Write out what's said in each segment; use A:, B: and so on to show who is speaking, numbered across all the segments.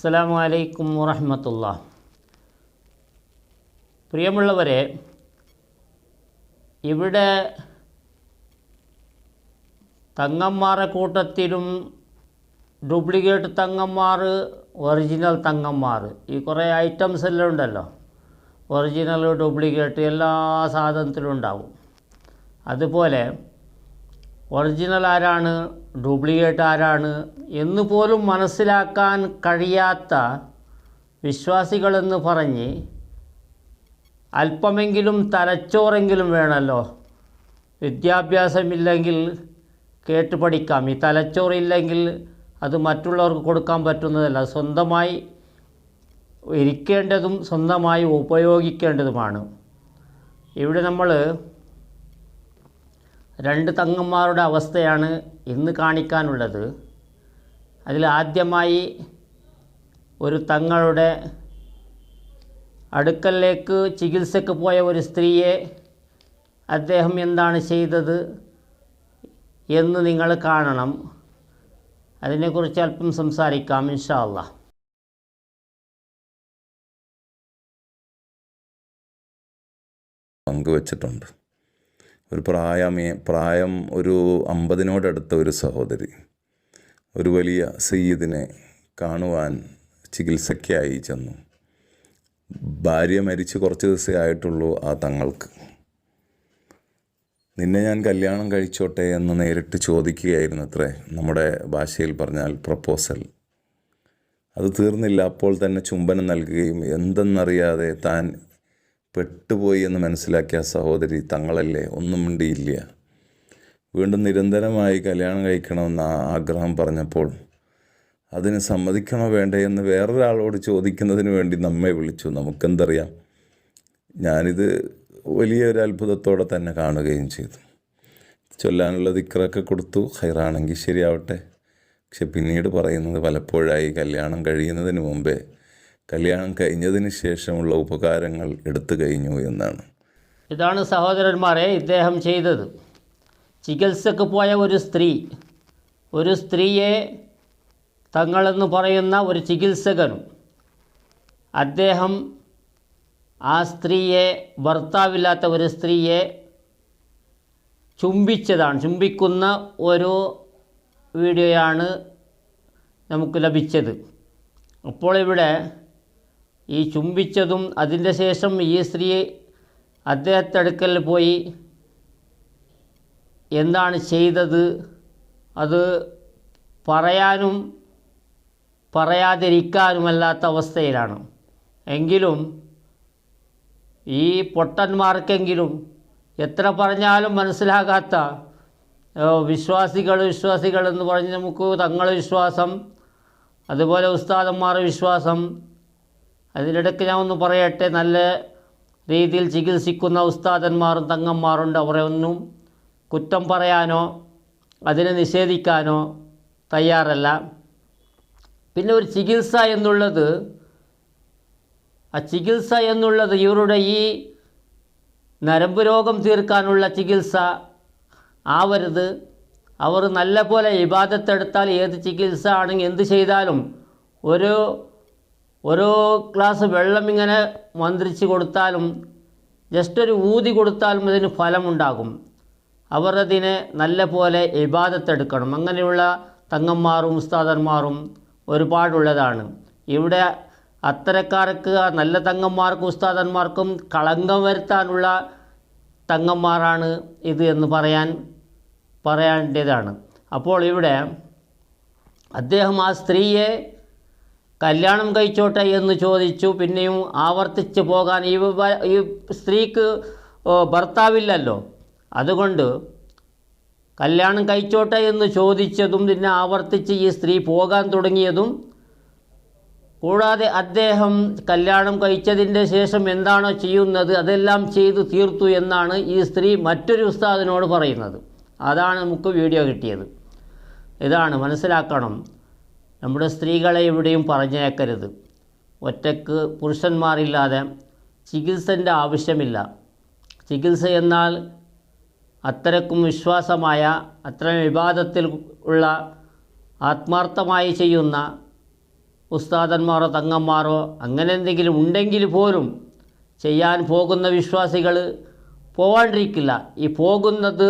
A: അസ്സലാമു അലൈക്കും വറഹ്മത്തുള്ളാഹി. പ്രിയമുള്ളവരെ, ഇവിടെ തങ്ങന്മാരുടെ കൂട്ടത്തിലും ഡ്യൂപ്ലിക്കേറ്റ് തങ്ങന്മാർ, ഒറിജിനൽ തങ്ങന്മാർ, ഈ കുറേ ഐറ്റംസ് എല്ലാം ഉണ്ടല്ലോ. ഒറിജിനൽ, ഡ്യൂപ്ലിക്കേറ്റ് എല്ലാ സാധനത്തിലും ഉണ്ടാവും. അതുപോലെ ഒറിജിനൽ ആരാണ്, ഡ്യൂപ്ലിക്കേറ്റ് ആരാണ് എന്ന് പോലും മനസ്സിലാക്കാൻ കഴിയാത്ത വിശ്വാസികളെന്ന് പറഞ്ഞ് അല്പമെങ്കിലും തലച്ചോറെങ്കിലും വേണമല്ലോ. വിദ്യാഭ്യാസമില്ലെങ്കിൽ കേട്ട് പഠിക്കാം. ഈ തലച്ചോറില്ലെങ്കിൽ അത് മറ്റുള്ളവർക്ക് കൊടുക്കാൻ പറ്റുന്നതല്ല. സ്വന്തമായി ഇരിക്കേണ്ടതും സ്വന്തമായി ഉപയോഗിക്കേണ്ടതുമാണ്. ഇവിടെ നമ്മൾ രണ്ട് തങ്ങന്മാരുടെ അവസ്ഥയാണ് ഇന്ന് കാണിക്കാനുള്ളത്. അതിൽ ആദ്യമായി ഒരു തങ്ങളുടെ അടുക്കലേക്ക് ചികിത്സയ്ക്ക് പോയ ഒരു സ്ത്രീയെ അദ്ദേഹം എന്താണ് ചെയ്തത് എന്ന് നിങ്ങൾ കാണണം. അതിനെക്കുറിച്ച് അല്പം സംസാരിക്കാം ഇൻഷാ അല്ലാഹ്.
B: പങ്കുവച്ചിട്ടുണ്ട്. ഒരു പ്രായം ഒരു 50-നോടടുത്ത ഒരു സഹോദരി ഒരു വലിയ സയ്യിദിനെ കാണുവാൻ ചികിത്സയ്ക്കായി ചെന്നു. ഭാര്യ മരിച്ച് കുറച്ച് ദിവസമേ ആയിട്ടുള്ളൂ ആ തങ്ങൾക്ക്. നിന്നെ ഞാൻ കല്യാണം കഴിച്ചോട്ടെ എന്ന് നേരിട്ട് ചോദിക്കുകയായിരുന്നു അത്രേ. നമ്മുടെ ഭാഷയിൽ പറഞ്ഞാൽ പ്രപ്പോസൽ. അത് തീർന്നില്ല, അപ്പോൾ തന്നെ ചുംബനം നൽകുകയും എന്തെന്നറിയാതെ താൻ പെട്ടുപോയി എന്ന് മനസ്സിലാക്കിയ സഹോദരി തങ്ങളല്ലേ ഒന്നും മിണ്ടിയില്ല. വീണ്ടും നിരന്തരമായി കല്യാണം കഴിക്കണമെന്ന ആഗ്രഹം പറഞ്ഞപ്പോൾ അതിന് സമ്മതിക്കണോ വേണ്ടേ എന്ന് വേറൊരാളോട് ചോദിക്കുന്നതിന് വേണ്ടി നമ്മെ വിളിച്ചു. നമുക്കെന്തറിയാം. ഞാനിത് വലിയൊരു അത്ഭുതത്തോടെ തന്നെ കാണുകയും ചെയ്തു. ചൊല്ലാനുള്ള ദിക്റൊക്കെ കൊടുത്തു, ഖൈറാണെങ്കിൽ ശരിയാവട്ടെ. പക്ഷെ പിന്നീട് പറയുന്നത് പലപ്പോഴായി കല്യാണം കഴിയുന്നതിന് മുമ്പേ കല്യാണം കഴിഞ്ഞതിന് ശേഷമുള്ള ഉപകാരങ്ങൾ എടുത്തു കഴിഞ്ഞു എന്നാണ്.
A: ഇതാണ് സഹോദരന്മാരെ ഇദ്ദേഹം ചെയ്തത്. ചികിത്സക്ക് പോയ ഒരു സ്ത്രീയെ തങ്ങളെന്ന് പറയുന്ന ഒരു ചികിത്സകനും അദ്ദേഹം ആ സ്ത്രീയെ, ഭർത്താവില്ലാത്ത ഒരു സ്ത്രീയെ ചുംബിക്കുന്ന ഒരു വീഡിയോയാണ് നമുക്ക് ലഭിച്ചത്. അപ്പോൾ ഇവിടെ ഈ ചുംബിച്ചതും അതിൻ്റെ ശേഷം ഈ സ്ത്രീ അദ്ദേഹത്തെ അടുക്കൽ പോയി എന്താണ് ചെയ്തത് അത് പറയാനും പറയാതിരിക്കാനുമല്ലാത്ത അവസ്ഥയിലാണ്. എങ്കിലും ഈ പൊട്ടന്മാർക്കെങ്കിലും എത്ര പറഞ്ഞാലും മനസ്സിലാകാത്ത വിശ്വാസികൾ എന്ന് പറഞ്ഞ് നമുക്ക് തങ്ങളെ വിശ്വാസം, അതുപോലെ ഉസ്താദന്മാരുടെ വിശ്വാസം. അതിനിടയ്ക്ക് ഞാൻ ഒന്ന് പറയട്ടെ, നല്ല രീതിയിൽ ചികിത്സിക്കുന്ന ഉസ്താദന്മാരും തങ്ങന്മാരുണ്ട്. അവരെ ഒന്നും കുറ്റം പറയാനോ അതിനെ നിഷേധിക്കാനോ തയ്യാറല്ല. പിന്നെ ഒരു ചികിത്സ എന്നുള്ളത് ഇവരുടെ ഈ നരമ്പ് രോഗം തീർക്കാനുള്ള ചികിത്സ ആവരുത്. അവർ നല്ല പോലെ ഇബാദത്തെടുത്താൽ ഏത് ചികിത്സ ആണെങ്കിൽ എന്ത് ചെയ്താലും ഓരോ ഗ്ലാസ് വെള്ളം ഇങ്ങനെ മന്ത്രിച്ച് കൊടുത്താലും, ജസ്റ്റ് ഒരു ഊതി കൊടുത്താലും അതിന് ഫലമുണ്ടാകും. അവർ അതിനെ നല്ല പോലെ ഇബാദത്തെടുക്കണം. അങ്ങനെയുള്ള തങ്ങന്മാരും ഉസ്താദന്മാരും ഒരുപാടുള്ളതാണ്. ഇവിടെ അത്തരക്കാർക്ക്, നല്ല തങ്ങന്മാർക്കും ഉസ്താദന്മാർക്കും കളങ്കം വരുത്താനുള്ള തങ്ങന്മാരാണ് ഇത് എന്ന് പറയേണ്ടതാണ്. അപ്പോൾ ഇവിടെ അദ്ദേഹം ആ സ്ത്രീയെ കല്യാണം കഴിച്ചോട്ടെ എന്ന് ചോദിച്ചു. പിന്നെയും ആവർത്തിച്ച് പോകാൻ ഈ സ്ത്രീക്ക് ഭർത്താവില്ലല്ലോ, അതുകൊണ്ട് കല്യാണം കഴിച്ചോട്ടെ എന്ന് ചോദിച്ചതും പിന്നെ ആവർത്തിച്ച് ഈ സ്ത്രീ പോകാൻ തുടങ്ങിയതും, കൂടാതെ അദ്ദേഹം കല്യാണം കഴിച്ചതിൻ്റെ ശേഷം എന്താണോ ചെയ്യുന്നത് അതെല്ലാം ചെയ്തു തീർത്തു എന്നാണ് ഈ സ്ത്രീ മറ്റൊരു ഉസ്താദിനോട് പറയുന്നത്. അതാണ് നമുക്ക് വീഡിയോ കിട്ടിയത്. ഇതാണ് മനസ്സിലാക്കണം. നമ്മുടെ സ്ത്രീകളെ എവിടെയും പറഞ്ഞേക്കരുത്. ഒറ്റക്ക് പുരുഷന്മാരില്ലാതെ ചികിത്സൻ്റെ ആവശ്യമില്ല. ചികിത്സ എന്നാൽ അത്രക്കും വിശ്വാസമായ, അത്രയും വിവാദത്തിൽ ഉള്ള, ആത്മാർത്ഥമായി ചെയ്യുന്ന ഉസ്താദന്മാരോ തങ്ങന്മാരോ അങ്ങനെ എന്തെങ്കിലും ഉണ്ടെങ്കിൽ പോലും ചെയ്യാൻ പോകുന്ന വിശ്വാസികൾ പോവാണ്ടിരിക്കില്ല. ഈ പോകുന്നത്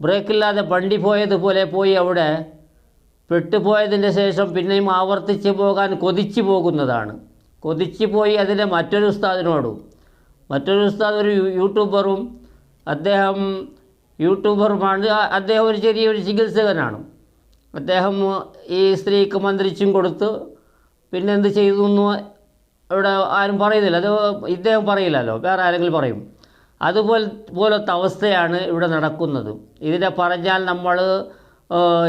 A: ബ്രേക്കില്ലാതെ വണ്ടി പോയതുപോലെ പോയി അവിടെ പെട്ടുപോയതിൻ്റെ ശേഷം പിന്നെയും ആവർത്തിച്ച് പോകാൻ കൊതിച്ചു പോകുന്നതാണ്. കൊതിച്ചു പോയി അതിനെ മറ്റൊരു ഉസ്താദ് ഒരു യൂട്യൂബറും അദ്ദേഹം യൂട്യൂബറുമാണ്. അദ്ദേഹം ഒരു ചെറിയൊരു ചികിത്സകനാണ്. അദ്ദേഹം ഈ സ്ത്രീക്ക് മന്ത്രിച്ചും കൊടുത്ത് പിന്നെ എന്ത് ചെയ്തു എന്ന് ഇവിടെ ആരും പറയുന്നില്ല. അത് ഇദ്ദേഹം പറയില്ലല്ലോ, വേറെ ആരെങ്കിലും പറയും. അതുപോലത്തെ അവസ്ഥയാണ് ഇവിടെ നടക്കുന്നത്. ഇതിനെ പറഞ്ഞാൽ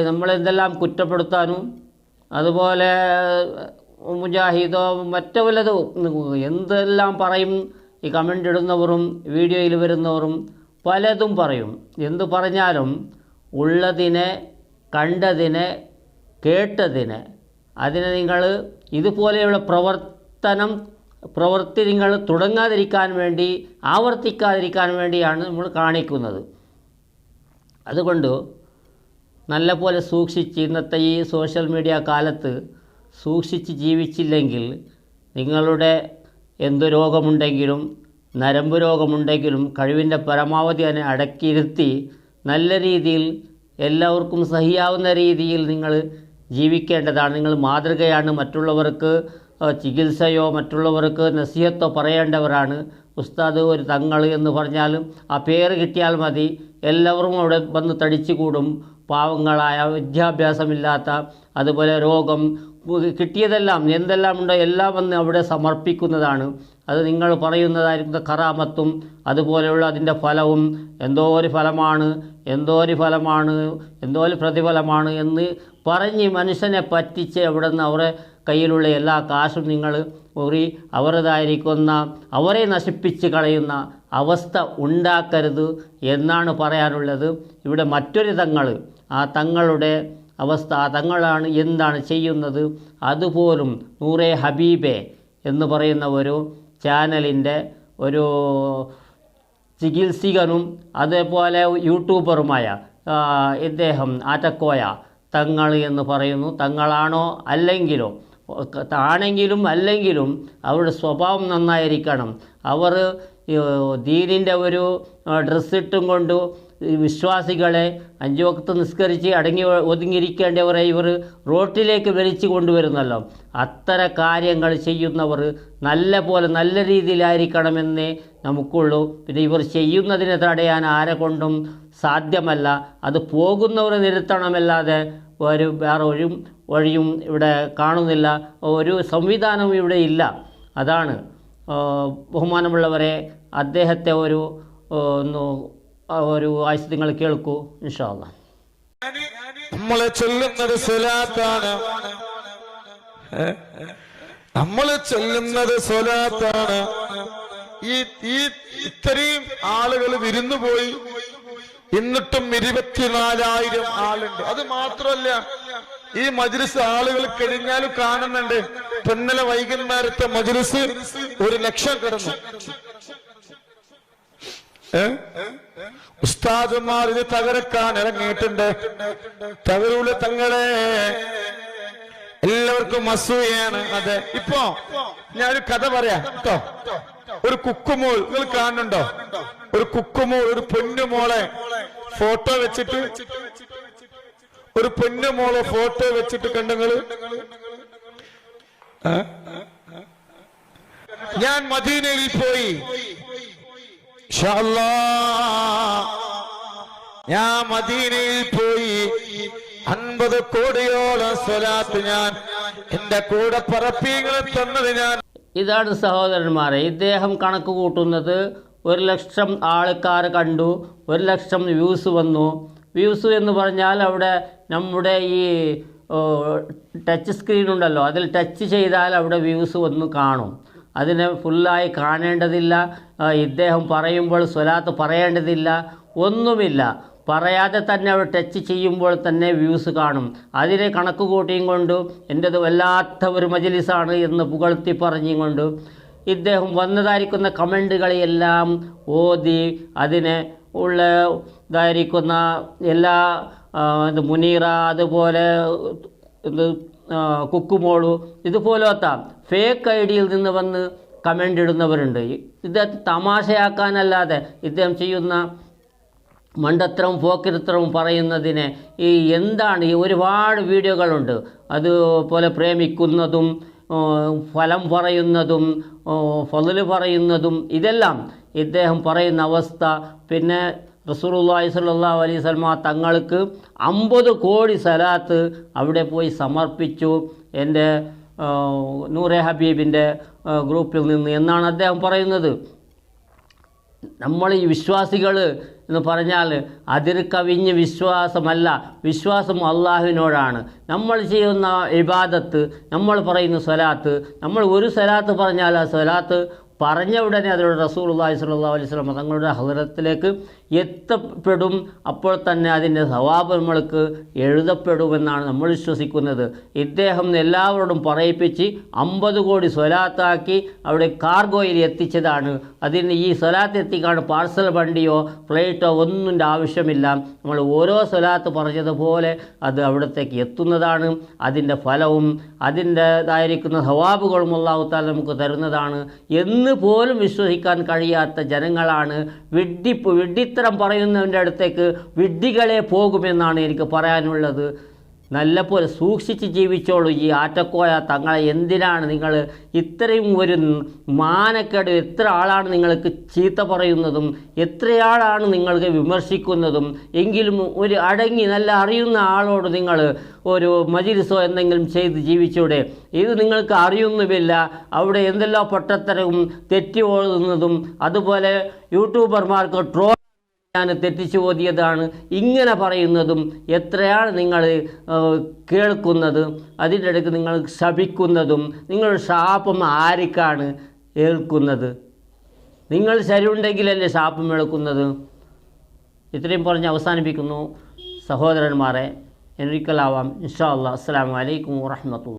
A: നമ്മളെന്തെല്ലാം കുറ്റപ്പെടുത്താനും അതുപോലെ മുജാഹിദോ മറ്റു വല്ലതോ എന്തെല്ലാം പറയും. ഈ കമൻ്റ് ഇടുന്നവരും വീഡിയോയിൽ വരുന്നവരും പലതും പറയും. എന്തു പറഞ്ഞാലും ഉള്ളതിനെ, കണ്ടതിനെ, കേട്ടതിനെ അതിനെ നിങ്ങൾ ഇതുപോലെയുള്ള പ്രവൃത്തി നിങ്ങൾ തുടങ്ങാതിരിക്കാൻ വേണ്ടി, ആവർത്തിക്കാതിരിക്കാൻ വേണ്ടിയാണ് നമ്മൾ കാണിക്കുന്നത്. അതുകൊണ്ട് നല്ല പോലെ സൂക്ഷിച്ച് ഇന്നത്തെ ഈ സോഷ്യൽ മീഡിയ കാലത്ത് സൂക്ഷിച്ച് ജീവിച്ചില്ലെങ്കിൽ നിങ്ങളുടെ എന്ത് രോഗമുണ്ടെങ്കിലും നരമ്പ് രോഗമുണ്ടെങ്കിലും കഴിവിൻ്റെ പരമാവധി അതിനെ അടക്കിയിരുത്തി നല്ല രീതിയിൽ എല്ലാവർക്കും സഹിയാവുന്ന രീതിയിൽ നിങ്ങൾ ജീവിക്കേണ്ടതാണ്. നിങ്ങൾ മാതൃകയാണ്. മറ്റുള്ളവർക്ക് ചികിത്സയോ മറ്റുള്ളവർക്ക് നസീഹത്തോ പറയേണ്ടവരാണ്. ഉസ്താദ്, ഒരു തങ്ങൾ എന്ന് പറഞ്ഞാലും ആ പേര് കിട്ടിയാൽ മതി, എല്ലാവരും അവിടെ വന്ന് തടിച്ചു കൂടും. പാവങ്ങളായ, വിദ്യാഭ്യാസമില്ലാത്ത, അതുപോലെ രോഗം കിട്ടിയതെല്ലാം എന്തെല്ലാം ഉണ്ടോ എല്ലാം വന്ന് അവിടെ സമർപ്പിക്കുന്നതാണ്. അത് നിങ്ങൾ പറയുന്നതായിരിക്കുന്ന കറാമത്തും അതുപോലെയുള്ള അതിൻ്റെ ഫലവും എന്തോ ഒരു പ്രതിഫലമാണ് എന്ന് പറഞ്ഞ് മനുഷ്യനെ പറ്റിച്ച് അവിടെ നിന്ന് അവരെ കയ്യിലുള്ള എല്ലാ കാശും നിങ്ങൾ അവരെ നശിപ്പിച്ച് കളയുന്ന അവസ്ഥ ഉണ്ടാക്കരുത് എന്നാണ് പറയാനുള്ളത്. ഇവിടെ മറ്റൊരു തങ്ങൾ, ആ തങ്ങളുടെ അവസ്ഥ, ആ തങ്ങളാണ് എന്താണ് ചെയ്യുന്നത് അതുപോലും നൂറെ ഹബീബെ എന്ന് പറയുന്ന ഒരു ചാനലിൻ്റെ ഒരു ചികിത്സകനും അതേപോലെ യൂട്യൂബറുമായ ഇദ്ദേഹം ആറ്റക്കോയ തങ്ങൾ എന്ന് പറയുന്നു. തങ്ങളാണോ അല്ലെങ്കിലും അവരുടെ സ്വഭാവം നന്നായിരിക്കണം. അവർ ദീനിൻ്റെ ഒരു ഡ്രസ്സിട്ടും കൊണ്ട് വിശ്വാസികളെ 5 വക്ത് നിസ്കരിച്ച് ഒതുങ്ങിയിരിക്കേണ്ടവരെ ഇവർ റോട്ടിലേക്ക് വലിച്ചു കൊണ്ടുവരുന്നല്ലോ. അത്തരം കാര്യങ്ങൾ ചെയ്യുന്നവർ നല്ല രീതിയിലായിരിക്കണമെന്നേ നമുക്കുള്ളൂ. പിന്നെ ഇവർ ചെയ്യുന്നതിനെ തടയാൻ ആരെ കൊണ്ടും സാധ്യമല്ല. അത് പോകുന്നവരെ നിർത്തണമല്ലാതെ വേറെ ഒരു വഴിയും ഇവിടെ കാണുന്നില്ല. ഒരു സംവിധാനവും ഇവിടെ ഇല്ല. അതാണ് ബഹുമാനമുള്ളവരെ, അദ്ദേഹത്തെ ഒരു ആഴ്ച നിങ്ങൾ കേൾക്കൂ ഇൻഷാ അല്ലാഹ്.
C: നമ്മള് ചൊല്ലുന്നത് സ്വലാത്താണ്, ഈ ഇത്രയും ആളുകൾ വിരുന്നുപോയി, എന്നിട്ടും 24,000 ആളുണ്ട്. അത് മാത്രമല്ല, ഈ മജ്‌ലിസ് ആളുകൾ കഴിഞ്ഞാലും കാണുന്നുണ്ട്. ഇന്നലെ വൈകുന്നേരത്തെ മജ്‌ലിസ് 1,00,000 കിടന്നു. ഉസ്താദുമാർ ഇത് തകർക്കാൻ ഇറങ്ങിയിട്ടുണ്ട്. തകരൂല തങ്ങളെ, എല്ലാവർക്കും അസൂയാണ്. അതെ, ഇപ്പോ ഞാനൊരു കഥ പറയാം കേട്ടോ. ഒരു കുക്കുമോൾ നിങ്ങൾ കാണുന്നുണ്ടോ? ഒരു കുക്കുമോൾ, ഒരു പൊന്നുമോളെ ഫോട്ടോ വെച്ചിട്ട്, കണ്ടങ്ങള്. ഞാൻ മദീനയിൽ പോയി, ഞാൻ മദീനയിൽ പോയി 50 കോടിയോളം സ്വലാത്ത് ഞാൻ എന്റെ കൂടെ പറപ്പീങ്ങളെ തന്നത് ഞാൻ.
A: ഇതാണ് സഹോദരന്മാരെ, ഇദ്ദേഹം കണക്ക് കൂട്ടുന്നത് 1,00,000 ആൾക്കാർ കണ്ടു, 1,00,000 വ്യൂസ് വന്നു. വ്യൂസ് എന്ന് പറഞ്ഞാൽ അവിടെ നമ്മുടെ ഈ ടച്ച് സ്ക്രീൻ ഉണ്ടല്ലോ, അതിൽ ടച്ച് ചെയ്താൽ അവിടെ വ്യൂസ് വന്ന് കാണും. അതിനെ ഫുള്ളായി കാണേണ്ടതില്ല. ഇദ്ദേഹം പറയുമ്പോൾ സ്വലാത്ത് പറയേണ്ടതില്ല, ഒന്നുമില്ല. പറയാതെ തന്നെ അവിടെ ടച്ച് ചെയ്യുമ്പോൾ തന്നെ വ്യൂസ് കാണും. അതിനെ കണക്ക് കൂട്ടിയും കൊണ്ട് എൻ്റെത് വല്ലാത്ത ഒരു മജ്‌ലിസാണ് എന്ന് പുകഴ്ത്തി പറഞ്ഞും കൊണ്ട് ഇദ്ദേഹം വന്നതായിരിക്കുന്ന കമൻറ്റുകളെല്ലാം ഓതി അതിനെ ഇതായിരിക്കുന്ന എല്ലാ മുനീറ അതുപോലെ കുക്കുമോളു ഇതുപോലത്തെ ഫേക്ക് ഐഡിയിൽ നിന്ന് വന്ന് കമൻ്റ് ഇടുന്നവരുണ്ട്. ഇദ്ദേഹത്തെ തമാശയാക്കാനല്ലാതെ ഇദ്ദേഹം ചെയ്യുന്ന മണ്ടത്തരവും പോക്കിരിത്തരവും പറയുന്നതിനെ ഈ എന്താണ് ഈ ഒരുപാട് വീഡിയോകളുണ്ട്. അതുപോലെ പ്രേമിക്കുന്നതും ഫലം പറയുന്നതും ഫള് പറയുന്നതും ഇതെല്ലാം ഇദ്ദേഹം പറയുന്ന അവസ്ഥ. പിന്നെ റസൂലുള്ളാഹി സ്വല്ലല്ലാഹു അലൈഹി വസല്ലം തങ്ങൾക്ക് 50 കോടി സലാത്ത് അവിടെ പോയി സമർപ്പിച്ചു എൻ്റെ നൂറെ ഹബീബിൻ്റെ ഗ്രൂപ്പിൽ നിന്ന് എന്നാണ് അദ്ദേഹം പറയുന്നത്. നമ്മൾ ഈ വിശ്വാസികൾ എന്ന് പറഞ്ഞാൽ അതിൽ കവിഞ്ഞ് വിശ്വാസമല്ല, വിശ്വാസം അള്ളാഹുവിനോടാണ്. നമ്മൾ ചെയ്യുന്ന ഇബാദത്ത്, നമ്മൾ പറയുന്ന സ്വലാത്ത്, നമ്മൾ ഒരു സ്വലാത്ത് പറഞ്ഞാൽ ആ സ്വലാത്ത് പറഞ്ഞ ഉടനെ അതിലൂടെ റസൂലുള്ളാഹി സ്വല്ലല്ലാഹു അലൈഹി വസല്ലം തങ്ങളുടെ ഹദറത്തിലേക്ക് എത്തപ്പെടും. അപ്പോൾ തന്നെ അതിൻ്റെ സവാബ് നമ്മൾക്ക് എഴുതപ്പെടുമെന്നാണ് നമ്മൾ വിശ്വസിക്കുന്നത്. ഇദ്ദേഹം എല്ലാവരോടും പറയിപ്പിച്ച് 50 കോടി സ്വലാത്താക്കി അവിടെ കാർഗോയിൽ എത്തിച്ചതാണ്. അതിന് ഈ സ്വലാത്ത് എത്തിക്കാണ് പാർസൽ വണ്ടിയോ ഫ്ലൈറ്റോ ഒന്നിൻ്റെ ആവശ്യമില്ല. നമ്മൾ ഓരോ സ്വലാത്ത് പറഞ്ഞതുപോലെ അത് അവിടത്തേക്ക് എത്തുന്നതാണ്. അതിൻ്റെ ഫലവും അതിൻ്റേതായിരിക്കുന്ന സവാബുകളും അല്ലാഹു തആല നമുക്ക് തരുന്നതാണ് എന്ന് പോലും വിശ്വസിക്കാൻ കഴിയാത്ത ജനങ്ങളാണ്. വിഡ്ഢിത്തരം പറയുന്നവൻ്റെ അടുത്തേക്ക് വിഡ്ഢികളെ പോകുമെന്നാണ് എനിക്ക് പറയാനുള്ളത്. നല്ലപോലെ സൂക്ഷിച്ച് ജീവിച്ചോളൂ. ഈ ആറ്റക്കോയ തങ്ങളെ എന്തിനാണ് നിങ്ങൾ ഇത്രയും ഒരു മാനക്കേട്? എത്ര ആളാണ് നിങ്ങൾക്ക് ചീത്ത പറയുന്നതും എത്രയാളാണ് നിങ്ങൾക്ക് വിമർശിക്കുന്നതും? എങ്കിലും ഒരു അടങ്ങി നല്ല അറിയുന്ന ആളോട് നിങ്ങൾ ഒരു മജ്‌ലിസോ എന്തെങ്കിലും ചെയ്ത് ജീവിച്ചൂടെ? ഇത് നിങ്ങൾക്ക് അറിയുന്നുമില്ല. അവിടെ എന്തെല്ലാം പൊട്ടത്തരവും തെറ്റി ഓടുന്നതും അതുപോലെ യൂട്യൂബർമാർക്ക് ട്രോൾ ഞാൻ തെറ്റിച്ചു ഓതിയതാണ് ഇങ്ങനെ പറയുന്നതും എത്രയാണ് നിങ്ങൾ കേൾക്കുന്നത്? അതിൻ്റെ ഇടയ്ക്ക് നിങ്ങൾ ശപിക്കുന്നതും നിങ്ങളുടെ ശാപം ആർക്കാണ് ഏൽക്കുന്നത്? നിങ്ങൾ ശരിയുണ്ടെങ്കിലല്ലേ ശാപം ഏൽക്കുന്നത്? ഇത്രയും പറഞ്ഞ് അവസാനിപ്പിക്കുന്നു. സഹോദരന്മാരെ, ഒരിക്കലാവാം ഇൻഷാ അല്ലാഹ്. അസ്സലാമു അലൈക്കും വറഹ്മത്തുള്ളാഹി.